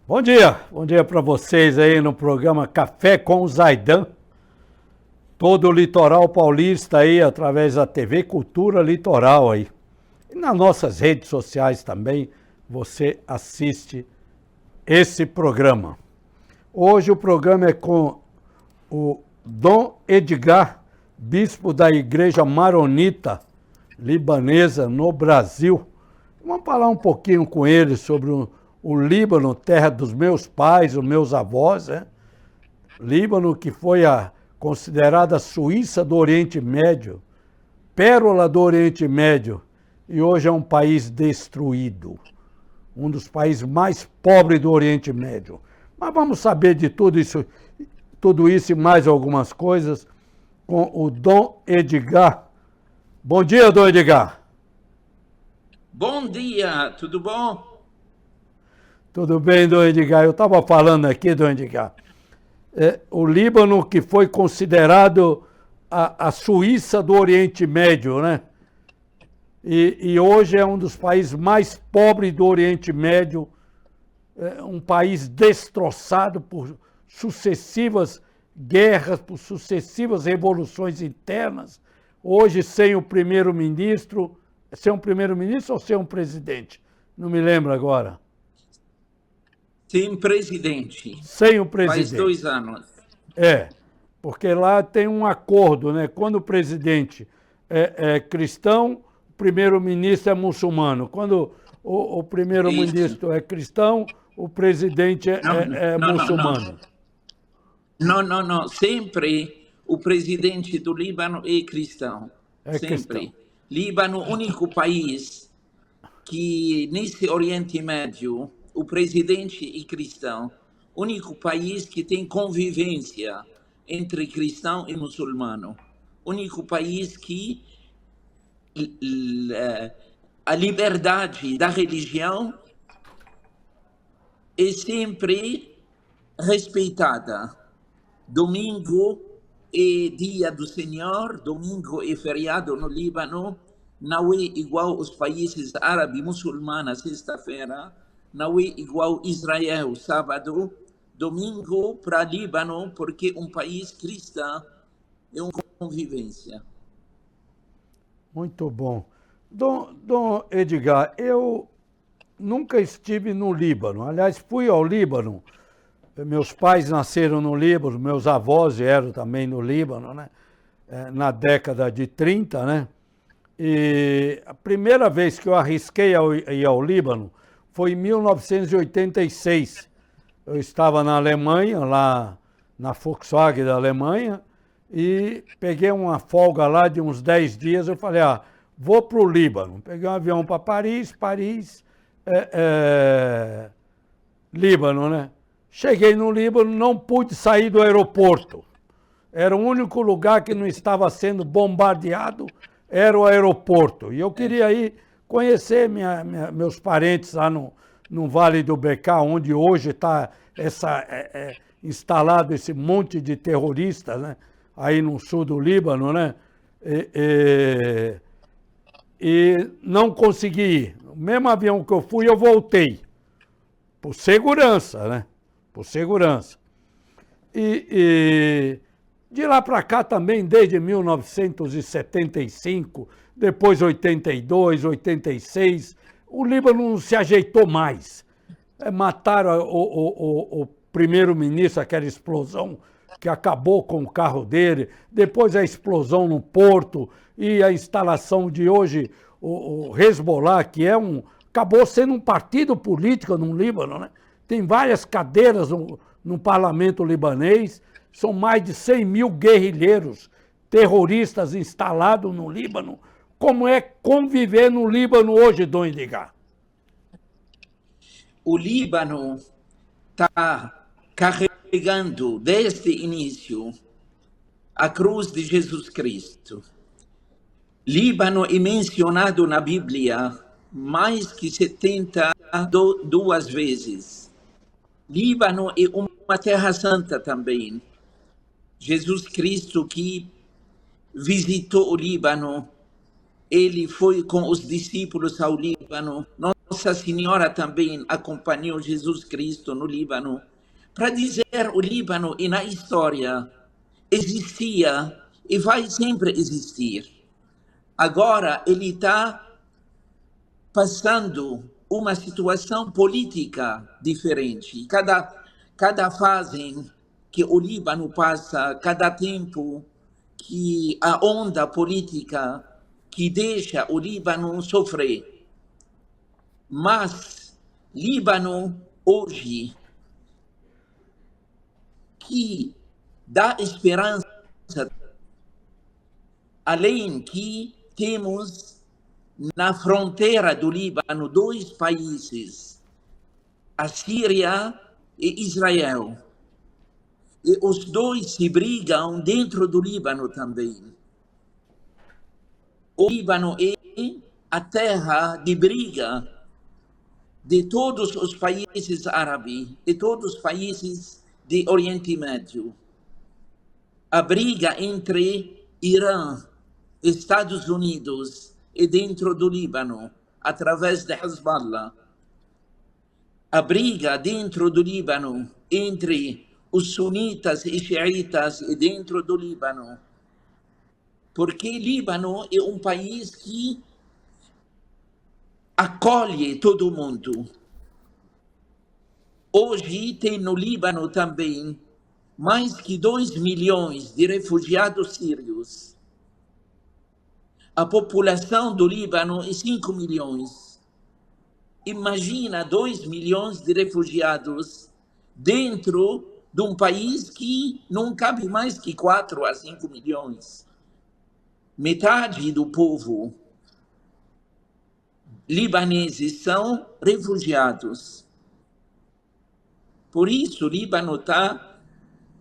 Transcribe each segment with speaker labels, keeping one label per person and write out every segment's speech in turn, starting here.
Speaker 1: Bom dia para vocês aí no programa Café com o Zaidan. Todo o litoral paulista aí, através da TV Cultura Litoral aí. E nas nossas redes sociais também, você assiste esse programa. Hoje o programa é com o Dom Edgar, bispo da Igreja Maronita Libanesa no Brasil. Vamos falar um pouquinho com ele sobre o Líbano, terra dos meus pais, os meus avós, né? Líbano que foi considerada a Suíça do Oriente Médio, pérola do Oriente Médio, e hoje é um país destruído, um dos países mais pobres do Oriente Médio. Mas vamos saber de tudo isso e mais algumas coisas com o Dom Edgar. Bom dia, Dom Edgar.
Speaker 2: Bom dia, tudo bom?
Speaker 1: Tudo bem, Dom Edgar? Eu estava falando aqui, Dom Edgar, o Líbano que foi considerado a Suíça do Oriente Médio, né? E hoje é um dos países mais pobres do Oriente Médio, um país destroçado por sucessivas guerras, por sucessivas revoluções internas. Hoje sem o primeiro-ministro, sem um primeiro-ministro ou sem um presidente? Não me lembro agora.
Speaker 2: Sem presidente.
Speaker 1: Sem o presidente.
Speaker 2: Faz 2 anos.
Speaker 1: Porque lá tem um acordo, né? Quando o presidente é cristão, o primeiro-ministro é muçulmano. Quando o primeiro-ministro é cristão, o presidente é muçulmano.
Speaker 2: Não. Sempre o presidente do Líbano é cristão. Sempre.
Speaker 1: Cristão.
Speaker 2: Líbano, único país que nesse Oriente Médio o presidente é cristão. Único país que tem convivência entre cristão e muçulmano. Único país que a liberdade da religião é sempre respeitada. Domingo é dia do Senhor, domingo é feriado no Líbano, não é igual aos países árabes muçulmanos, sexta-feira, não é igual Israel, sábado, domingo para Líbano, porque um país cristão é uma convivência.
Speaker 1: Muito bom. Dom Edgar, eu nunca estive no Líbano. Aliás, fui ao Líbano. Meus pais nasceram no Líbano, meus avós vieram também no Líbano, né? Na década de 30, né? E a primeira vez que eu arrisquei ir ao Líbano foi em 1986. Eu estava na Alemanha, lá na Volkswagen da Alemanha, e peguei uma folga lá de uns 10 dias. Eu falei, vou para o Líbano. Peguei um avião para Paris, Líbano, né? Cheguei no Líbano, não pude sair do aeroporto. Era o único lugar que não estava sendo bombardeado, era o aeroporto. E eu queria ir conhecer meus parentes lá no Vale do Bekaa, onde hoje está instalado esse monte de terroristas, né? Aí no sul do Líbano, né? E não consegui ir. No mesmo avião que eu fui, eu voltei. Por segurança, né? Por segurança. E de lá para cá também, desde 1975, depois 82, 86, o Líbano não se ajeitou mais. Mataram o primeiro-ministro, aquela explosão que acabou com o carro dele, depois a explosão no porto e a instalação de hoje, o Hezbollah, que acabou sendo um partido político no Líbano, né? Tem várias cadeiras no parlamento libanês, são mais de 100 mil guerrilheiros terroristas instalados no Líbano. Como é conviver no Líbano hoje, Dom Edgar?
Speaker 2: O Líbano está carregando desde o início a cruz de Jesus Cristo. Líbano é mencionado na Bíblia mais que 72 vezes. Líbano é uma terra santa também. Jesus Cristo que visitou o Líbano, ele foi com os discípulos ao Líbano, Nossa Senhora também acompanhou Jesus Cristo no Líbano, para dizer o Líbano e na história existia e vai sempre existir. Agora ele está passando uma situação política diferente. Cada fase que o Líbano passa, cada tempo que a onda política que deixa o Líbano sofrer. Mas Líbano hoje que dá esperança, além que temos na fronteira do Líbano dois países, a Síria e Israel. E os dois se brigam dentro do Líbano também. O Líbano é a terra de briga de todos os países árabes e todos os países do Oriente Médio. A briga entre Irã, Estados Unidos e dentro do Líbano, através de Hezbollah. A briga dentro do Líbano entre os sunitas e xiitas e dentro do Líbano. Porque Líbano é um país que acolhe todo mundo. Hoje tem no Líbano também mais que 2 milhões de refugiados sírios. A população do Líbano é 5 milhões. Imagina 2 milhões de refugiados dentro de um país que não cabe mais que 4 a 5 milhões. Metade do povo libaneses são refugiados. Por isso, o Líbano está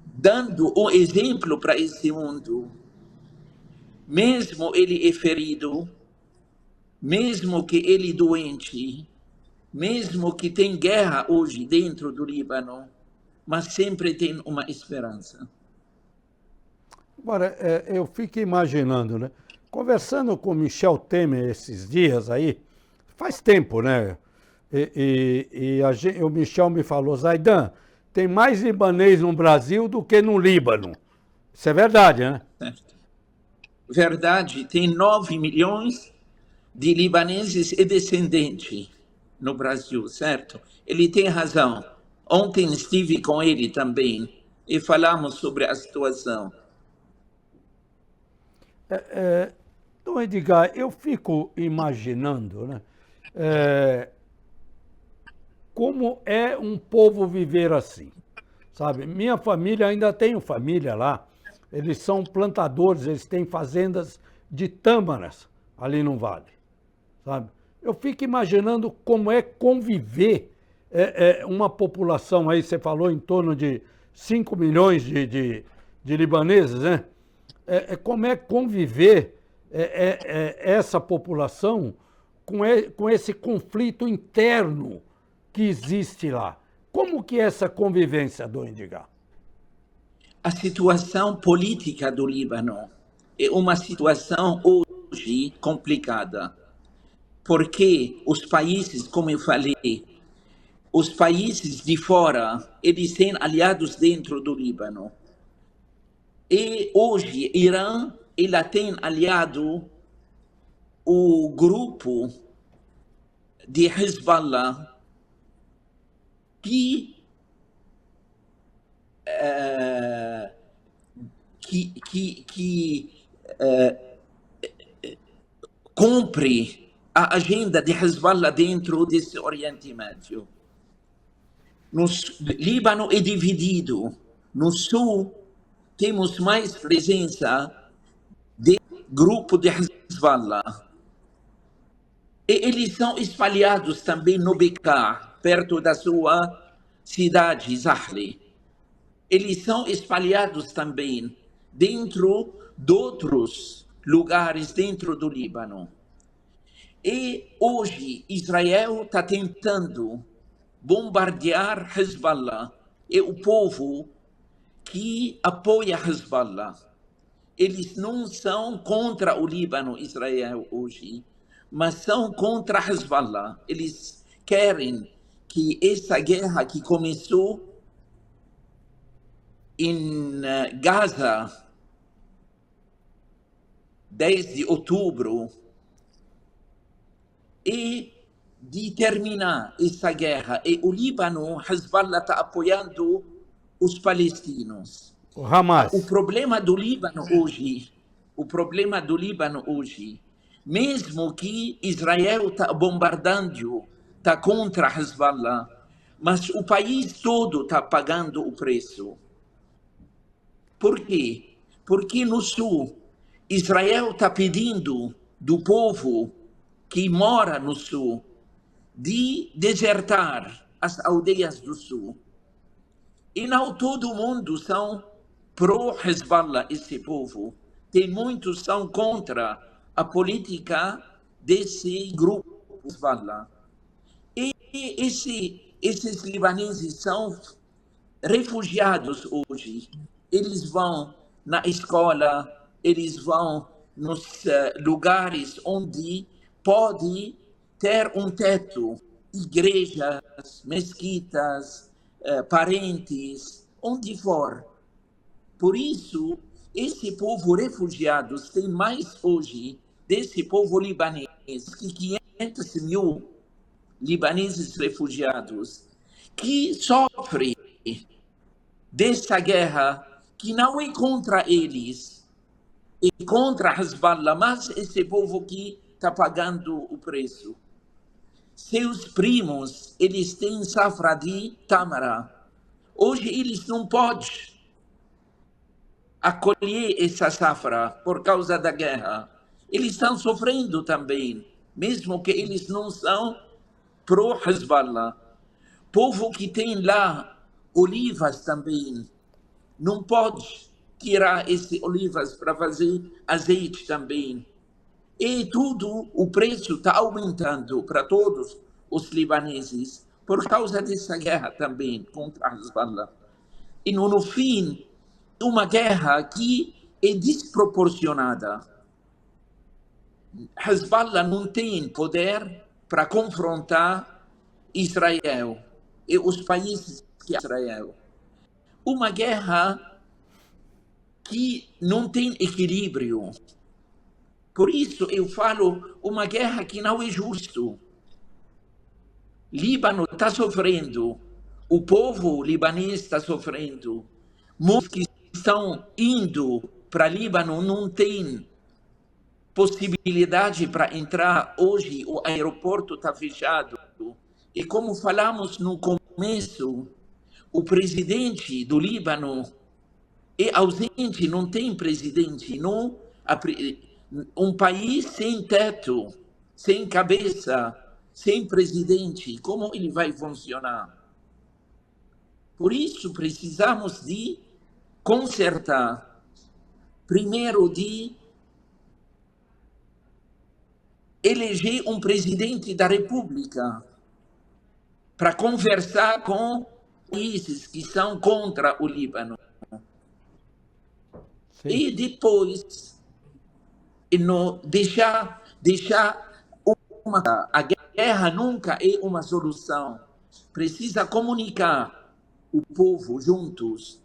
Speaker 2: dando um exemplo para esse mundo. Mesmo ele é ferido, mesmo que ele é doente, mesmo que tem guerra hoje dentro do Líbano, mas sempre tem uma esperança.
Speaker 1: Agora, eu fico imaginando, né? Conversando com Michel Temer esses dias aí, faz tempo, né? O Michel me falou, Zaidan, tem mais libanês no Brasil do que no Líbano. Isso é verdade, né?
Speaker 2: Certo. Verdade, tem 9 milhões de libaneses e descendentes no Brasil, certo? Ele tem razão. Ontem estive com ele também e falamos sobre a situação.
Speaker 1: Então, Edgar, eu fico imaginando, né? Como é um povo viver assim, sabe? Minha família, ainda tenho família lá, eles são plantadores, eles têm fazendas de tâmaras ali no vale, sabe? Eu fico imaginando como é conviver uma população aí, você falou em torno de 5 milhões de libaneses, né? Como é conviver essa população com esse conflito interno que existe lá. Como que é essa convivência, Dom Edgar?
Speaker 2: A situação política do Líbano é uma situação hoje complicada, porque os países, como eu falei, os países de fora, eles têm aliados dentro do Líbano. E hoje, Irã, ela tem aliado o grupo de Hezbollah, que cumpre a agenda de Hezbollah dentro desse Oriente Médio. No Líbano é dividido. No sul, temos mais presença de grupo de Hezbollah. E eles são espalhados também no Bekaa, perto da sua cidade, Zahle. Eles são espalhados também dentro de outros lugares dentro do Líbano. E hoje Israel está tentando bombardear Hezbollah e o povo que apoia Hezbollah. eles não são contra o Líbano, Israel hoje, mas são contra Hezbollah. Eles querem que essa guerra que começou em Gaza, 10 de outubro, e de terminar essa guerra. E o Líbano, Hezbollah está apoiando os palestinos.
Speaker 1: O Hamas.
Speaker 2: O problema do Líbano hoje, mesmo que Israel está bombardando, está contra Hezbollah, mas o país todo está pagando o preço. Por quê? Porque no sul, Israel está pedindo do povo que mora no sul de desertar as aldeias do sul. E não todo mundo são pró-Hezbollah, esse povo. Tem muitos que são contra a política desse grupo Hezbollah. E esses libaneses são refugiados hoje. Eles vão na escola, eles vão nos lugares onde pode ter um teto, igrejas, mesquitas, parentes, onde for. Por isso, esse povo refugiado tem mais hoje desse povo libanês que 500 mil libaneses refugiados que sofrem dessa guerra que não é contra eles, é contra Hezbollah, mas esse povo que está pagando o preço. Seus primos, eles têm safra de tâmara. Hoje eles não podem acolher essa safra por causa da guerra. Eles estão sofrendo também, mesmo que eles não são pró-Hezbollah. Povo que tem lá olivas também, não pode tirar essas olivas para fazer azeite também. E tudo, o preço está aumentando para todos os libaneses por causa dessa guerra também contra a Hezbollah. E no fim, uma guerra que é desproporcionada. Hezbollah não tem poder para confrontar Israel e os países que Israel. Uma guerra que não tem equilíbrio. Por isso eu falo uma guerra que não é justo. Líbano está sofrendo, o povo libanês está sofrendo. Muitos que estão indo para Líbano não têm possibilidade para entrar hoje, o aeroporto está fechado. E como falamos no começo, o presidente do Líbano é ausente, não tem presidente, não, um país sem teto, sem cabeça, sem presidente, como ele vai funcionar? Por isso precisamos de consertar, primeiro de eleger um presidente da República para conversar com países que são contra o Líbano. Sim. E depois deixar a guerra nunca é uma solução. Precisa comunicar o povo juntos,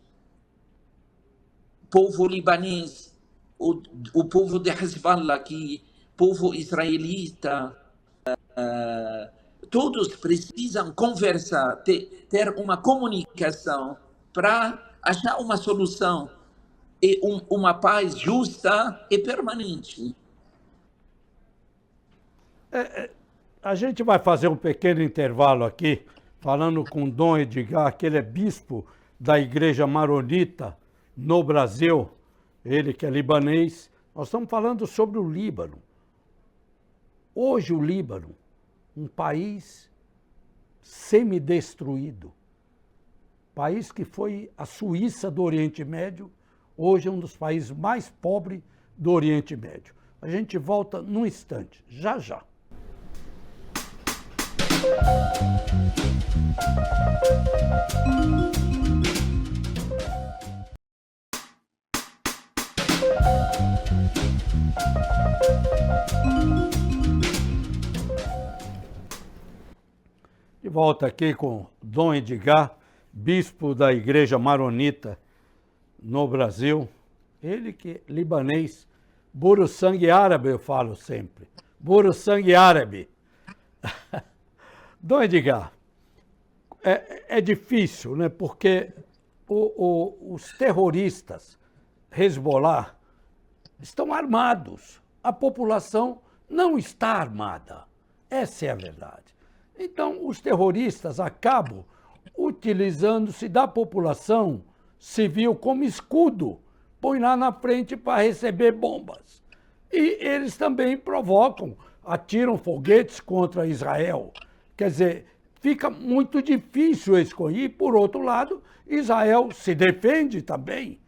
Speaker 2: o povo libanês, o povo de Hezbollah, povo israelita, todos precisam conversar, ter uma comunicação para achar uma solução e uma paz justa e permanente.
Speaker 1: A gente vai fazer um pequeno intervalo aqui, falando com Dom Edgar, que ele é bispo da Igreja Maronita no Brasil, ele que é libanês. Nós estamos falando sobre o Líbano. Hoje o Líbano, um país semidestruído, país que foi a Suíça do Oriente Médio, hoje é um dos países mais pobres do Oriente Médio. A gente volta num instante, já já. De volta aqui com Dom Edgar, bispo da Igreja Maronita no Brasil. Ele que é libanês, puro sangue árabe, eu falo sempre. Puro sangue árabe. Dom Edgar, é difícil, né? Porque os terroristas, Hezbollah, estão armados. A população não está armada. Essa é a verdade. Então, os terroristas acabam utilizando-se da população civil como escudo, põe lá na frente para receber bombas. E eles também provocam, atiram foguetes contra Israel. Quer dizer, fica muito difícil escolher. E, por outro lado, Israel se defende também,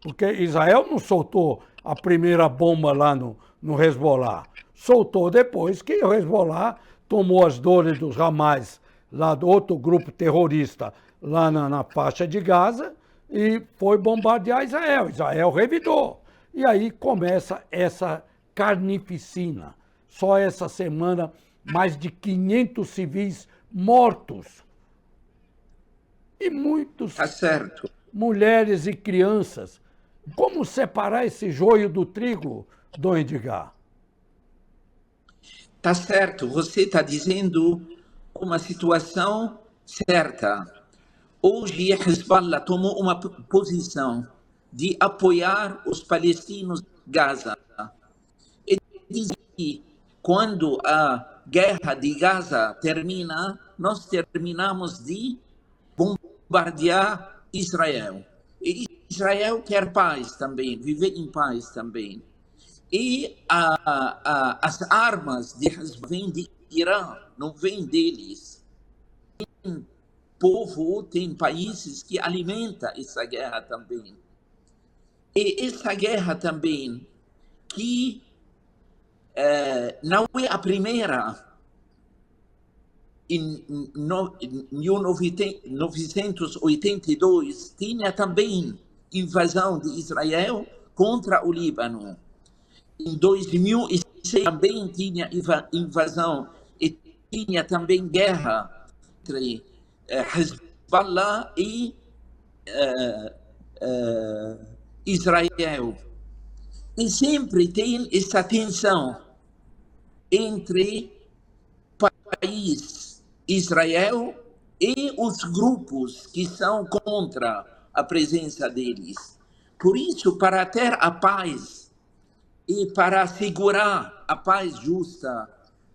Speaker 1: porque Israel não soltou a primeira bomba lá no Hezbollah, soltou depois que o Hezbollah tomou as dores dos Hamas, lá do outro grupo terrorista, lá na faixa de Gaza, e foi bombardear Israel. Israel revidou. E aí começa essa carnificina. Só essa semana, mais de 500 civis mortos. E muitos
Speaker 2: Tá certo.
Speaker 1: mulheres e crianças. Como separar esse joio do trigo, Dom Edgar?
Speaker 2: Tá certo, você está dizendo uma situação certa. Hoje, Hezbollah tomou uma posição de apoiar os palestinos de Gaza. E diz que quando a guerra de Gaza termina, nós terminamos de bombardear Israel. E Israel quer paz também, viver em paz também. E as armas de Hezbollah vêm de Irã, não vêm deles. Tem povo, tem países que alimentam essa guerra também. E essa guerra também, que não é a primeira. Em 1982, tinha também invasão de Israel contra o Líbano. Em 2006 também tinha invasão e tinha também guerra entre Hezbollah e Israel. E sempre tem essa tensão entre país Israel e os grupos que são contra a presença deles. Por isso, para ter a paz e para assegurar a paz justa,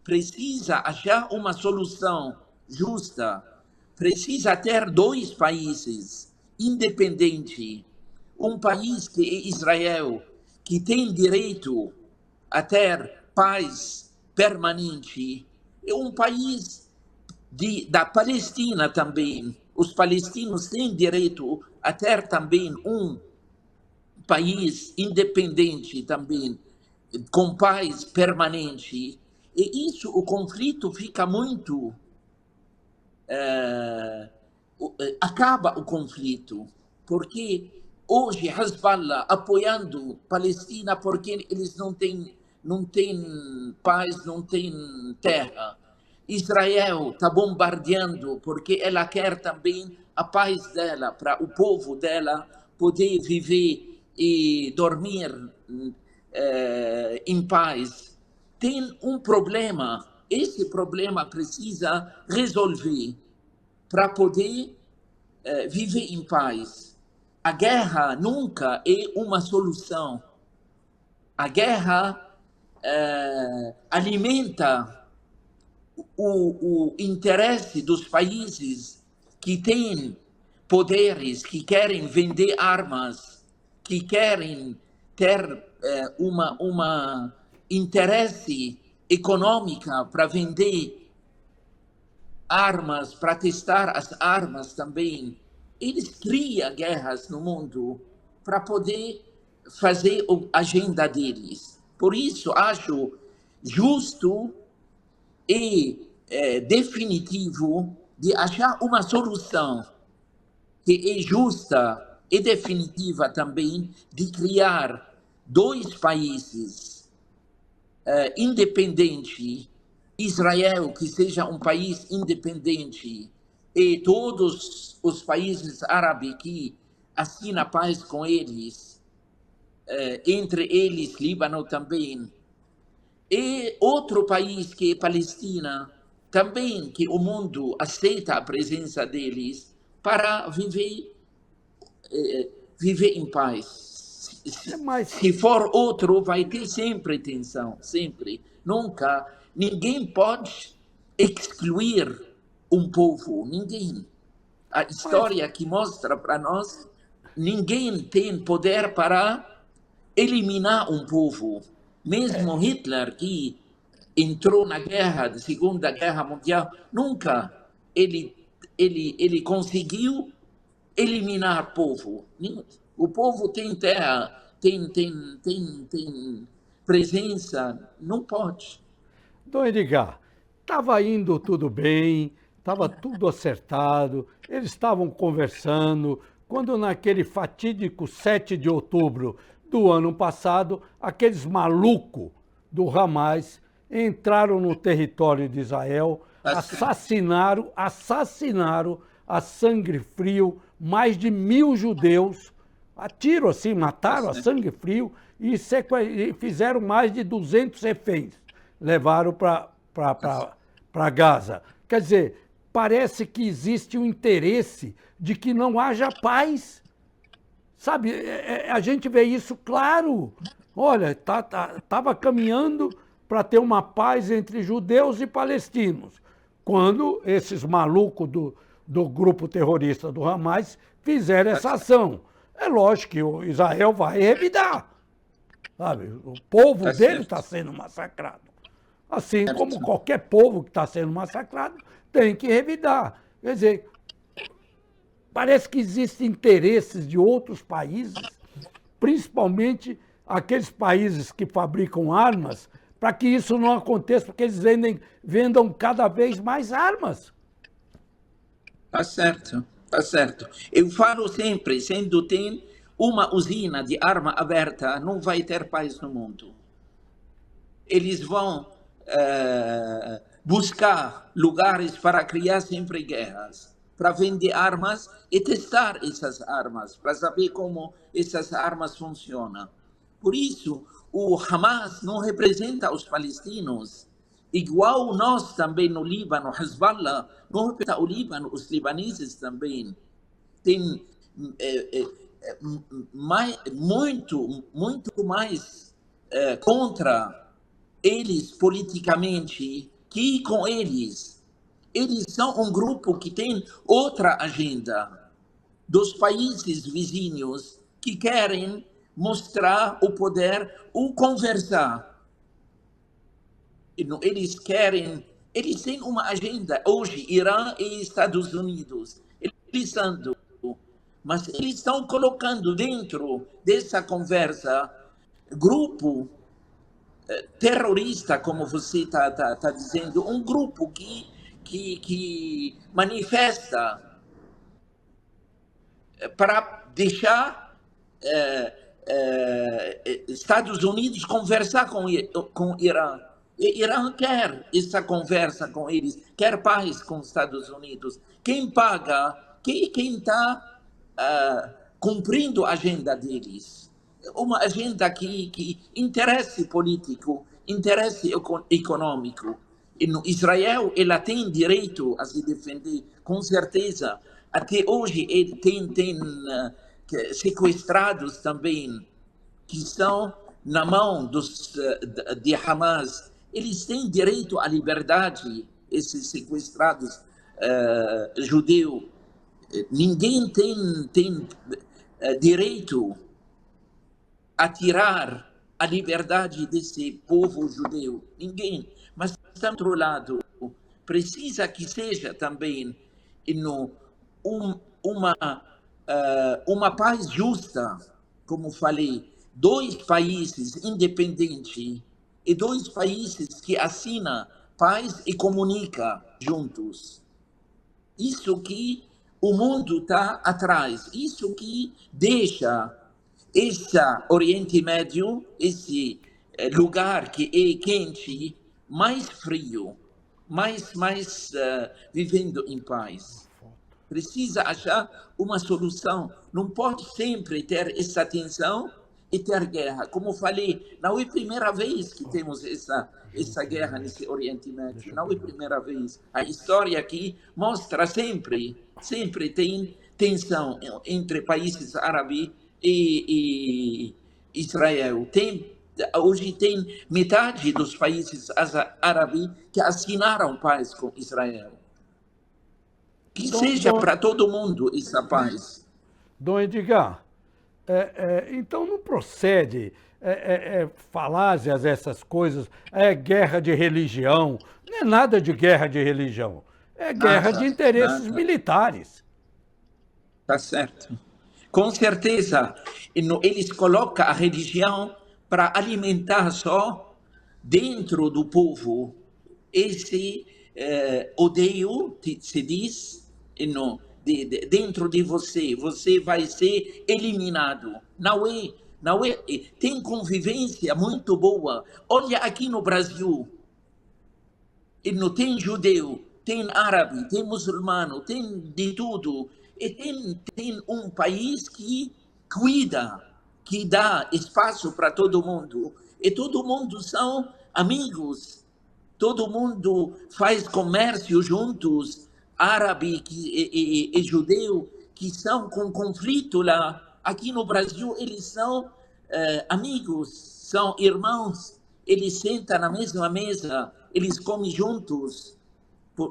Speaker 2: precisa achar uma solução justa, precisa ter dois países independentes. Um país que é Israel, que tem direito a ter paz permanente, e um país da Palestina também. Os palestinos têm direito a ter também um país independente também, com paz permanente. E isso, o conflito fica muito... acaba o conflito, porque hoje Hezbollah apoiando Palestina porque eles não têm paz, não têm terra. Israel está bombardeando porque ela quer também a paz dela, para o povo dela poder viver e dormir em paz. Tem um problema, esse problema precisa resolver para poder viver em paz. A guerra nunca é uma solução. A guerra alimenta o interesse dos países que têm poderes, que querem vender armas, que querem ter uma interesse econômico para vender armas, para testar as armas também. Eles criam guerras no mundo para poder fazer a agenda deles. Por isso, acho justo e definitivo de achar uma solução que é justa e definitiva também, de criar dois países independentes, Israel que seja um país independente e todos os países árabes que assinam paz com eles, entre eles Líbano também, e outro país que é Palestina, também que o mundo aceita a presença deles para viver em paz.
Speaker 1: Mas,
Speaker 2: Se for outro, vai ter sempre tensão, sempre. Nunca, ninguém pode excluir um povo, ninguém. A
Speaker 1: mas,
Speaker 2: história que mostra para nós, ninguém tem poder para eliminar um povo. Mesmo Hitler, que entrou na guerra, da Segunda Guerra Mundial, nunca ele conseguiu eliminar povo. O povo tem terra, tem presença, não pode.
Speaker 1: Dom Edgar, estava indo tudo bem, estava tudo acertado, eles estavam conversando, quando naquele fatídico 7 de outubro do ano passado, aqueles malucos do Hamas entraram no território de Israel, assassinaram a sangue frio mais de 1.000 judeus, a tiro assim, mataram a sangue frio e fizeram mais de 200 reféns, levaram para Gaza. Quer dizer, parece que existe um interesse de que não haja paz. Sabe, a gente vê isso claro. Olha, estava caminhando para ter uma paz entre judeus e palestinos, quando esses malucos do grupo terrorista do Hamas fizeram essa ação. É lógico que o Israel vai revidar. Sabe? O povo dele está sendo massacrado. Assim como qualquer povo que está sendo massacrado tem que revidar. Quer dizer, parece que existem interesses de outros países, principalmente aqueles países que fabricam armas, para que isso não aconteça, porque eles vendam cada vez mais armas.
Speaker 2: Tá certo, tá certo. Eu falo sempre, sendo tem uma usina de arma aberta, não vai ter paz no mundo. Eles vão buscar lugares para criar sempre guerras, para vender armas e testar essas armas, para saber como essas armas funcionam. Por isso, o Hamas não representa os palestinos, igual nós também no Líbano, Hezbollah, não representa o Líbano, os libaneses também. Tem muito mais contra eles politicamente que com eles. Eles são um grupo que tem outra agenda dos países vizinhos que querem mostrar o poder ou conversar. Eles têm uma agenda hoje, Irã e Estados Unidos. Mas eles estão colocando dentro dessa conversa grupo terrorista, como você está dizendo, um grupo que manifesta para deixar Estados Unidos conversar com Irã. E Irã quer essa conversa com eles, quer paz com os Estados Unidos. Quem paga, quem está cumprindo a agenda deles? Uma agenda que interesse político, interesse econômico. E no Israel, ela tem direito a se defender, com certeza. Até hoje, ele tem sequestrados também, que estão na mão de Hamas. Eles têm direito à liberdade, esses sequestrados judeus. Ninguém tem direito a tirar a liberdade desse povo judeu. Ninguém. Mas, do outro lado, precisa que seja também uma paz justa, como falei, dois países independentes e dois países que assinam paz e comunicam juntos. Isso que o mundo está atrás, isso que deixa esse Oriente Médio, esse lugar que é quente, mais frio, mais vivendo em paz. Precisa achar uma solução. Não pode sempre ter essa tensão e ter guerra. Como falei, não é a primeira vez que temos essa guerra nesse Oriente Médio. Não é a primeira vez. A história aqui mostra sempre tem tensão entre países árabes e Israel. Hoje tem metade dos países árabes que assinaram paz com Israel. Que seja para todo mundo essa paz.
Speaker 1: Dom Edgar, então não procede falácias, essas coisas, guerra de religião, não é nada de guerra de religião, é guerra de interesses militares.
Speaker 2: Tá certo. Com certeza, eles colocam a religião para alimentar só dentro do povo esse odeio, se diz, dentro de você vai ser eliminado. Não é, tem convivência muito boa. Olha aqui no Brasil, tem judeu, tem árabe, tem muçulmano, tem de tudo. E tem um país que cuida, que dá espaço para todo mundo. E todo mundo são amigos. Todo mundo faz comércio juntos, árabe e judeu, que são com conflito lá. Aqui no Brasil, eles são amigos, são irmãos, eles sentam na mesma mesa, eles comem juntos.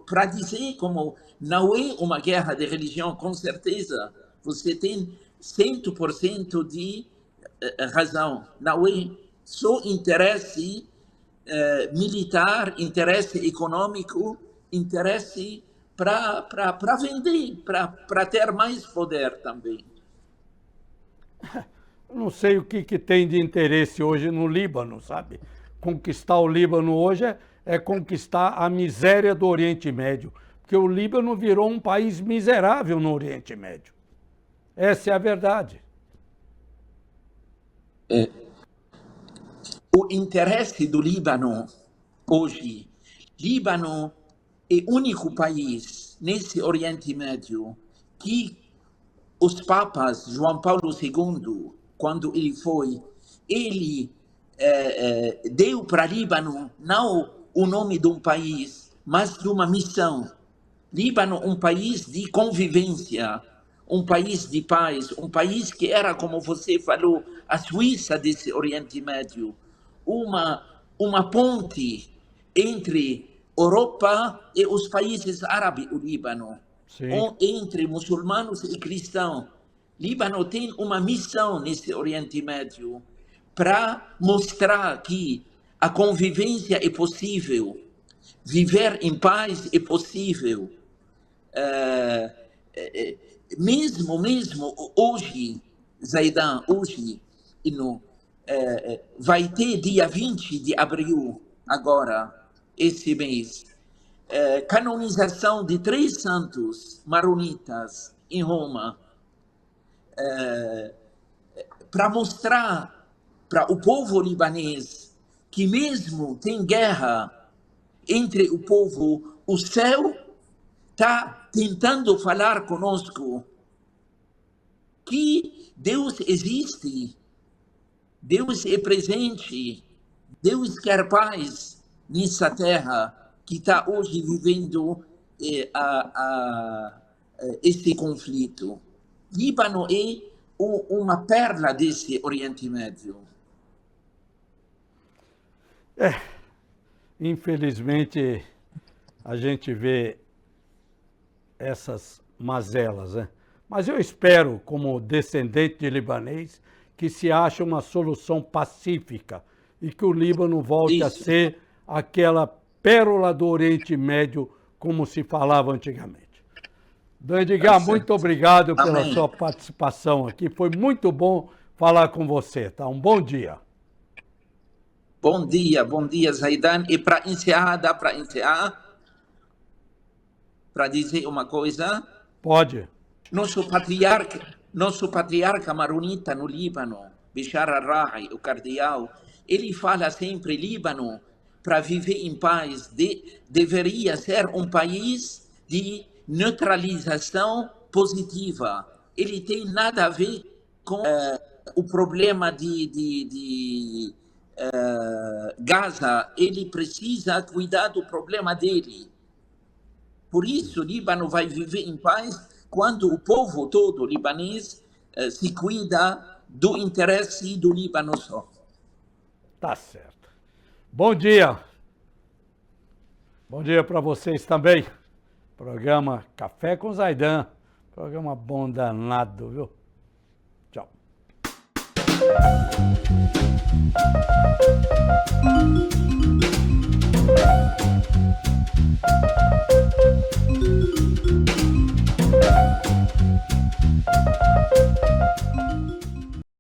Speaker 2: Para dizer como não é uma guerra de religião, com certeza, você tem 100% de razão. Não é só interesse militar, interesse econômico, interesse para vender, para ter mais poder também.
Speaker 1: Não sei o que tem de interesse hoje no Líbano, sabe? Conquistar o Líbano hoje é conquistar a miséria do Oriente Médio, porque o Líbano virou um país miserável no Oriente Médio. Essa é a verdade.
Speaker 2: O interesse do Líbano hoje, Líbano é o único país nesse Oriente Médio que os papas, João Paulo II, quando ele foi, ele deu para Líbano não o nome de um país, mas de uma missão. Líbano, um país de convivência, um país de paz, um país que era, como você falou, a Suíça desse Oriente Médio, uma ponte entre Europa e os países árabes, o Líbano, entre muçulmanos e cristãos. Líbano tem uma missão nesse Oriente Médio para mostrar que a convivência é possível, viver em paz é possível. Mesmo hoje, Zaidan, hoje, vai ter dia 20 de abril, agora, esse mês, canonização de 3 santos maronitas em Roma, para mostrar para o povo libanês que mesmo tem guerra entre o povo, o céu está tentando falar conosco que Deus existe, Deus é presente, Deus quer paz nessa terra que está hoje vivendo esse conflito. Líbano é uma perla desse Oriente Médio.
Speaker 1: Infelizmente, a gente vê essas mazelas, né? Mas eu espero, como descendente de libanês, que se ache uma solução pacífica e que o Líbano volte a ser aquela pérola do Oriente Médio, como se falava antigamente. Dom Edgar, muito obrigado pela sua participação aqui. Foi muito bom falar com você, tá? Um bom dia.
Speaker 2: Bom dia, Zaidan. E para encerrar, dá para encerrar? Para dizer uma coisa?
Speaker 1: Pode.
Speaker 2: Nosso patriarca maronita no Líbano, Bishar al-Ra'i, o cardeal, ele fala sempre: Líbano, para viver em paz, deveria ser um país de neutralização positiva. Ele tem nada a ver com o problema de Gaza. Ele precisa cuidar do problema dele. Por isso, o Líbano vai viver em paz quando o povo todo libanês se cuida do interesse do Líbano só.
Speaker 1: Tá certo. Bom dia. Bom dia para vocês também. Programa Café com Zaidan. Programa bom danado, viu? Tchau.